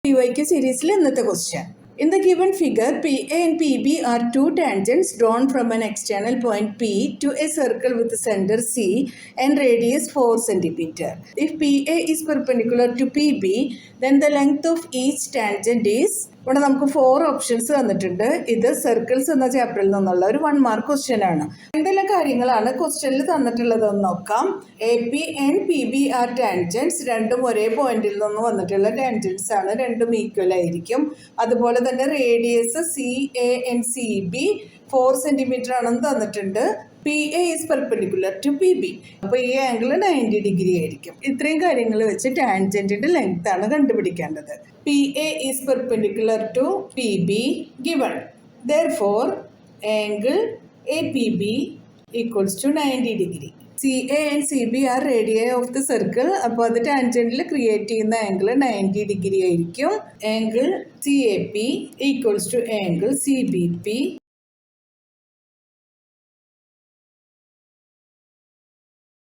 PYQ സീരീസിൽ ഇന്നത്തെ question. In the given figure, PA and PB are two tangents drawn from an external point P to a circle with center C and radius 4 cm. If PA is perpendicular to PB, then the length of each tangent is. ഇവിടെ നമുക്ക് 4 options തന്നിട്ടുണ്ട്. ഇത് circles എന്ന ചാപ്റ്ററിൽ നിന്നുള്ള ഒരു 1 mark question ആണ്. എന്തെല്ലാം കാര്യങ്ങളാണ് ക്വസ്റ്റ്യനിൽ തന്നിട്ടുള്ളതെന്ന് നോക്കാം. AP and PB are tangents. രണ്ടും ഒരേ പോയിന്റിൽ നിന്ന് വന്നിട്ടുള്ള ടാൻജൻസ് ആണ്. രണ്ടും ഈക്വൽ ആയിരിക്കും. അതുപോലെ തന്നെ radius CA and CB 4 centimetre ആണെന്ന് തന്നിട്ടുണ്ട്. PA is perpendicular to PB. അപ്പോൾ ഈ ആംഗിൾ 90 ഡിഗ്രി ആയിരിക്കും. ഇത്രയും കാര്യങ്ങൾ വെച്ച് ടാൻജന്റിന്റെ ലെങ്ത് ആണ് കണ്ടുപിടിക്കേണ്ടത്. PA is perpendicular to PB given. Therefore, angle APB equals to 90 degree. CA and CB are radii of the circle. അപ്പോൾ അത് ടാൻജന്റിൽ ക്രിയേറ്റ് ചെയ്യുന്ന ആംഗിൾ 90 ഡിഗ്രി ആയിരിക്കും. Angle CAP equals to angle CBP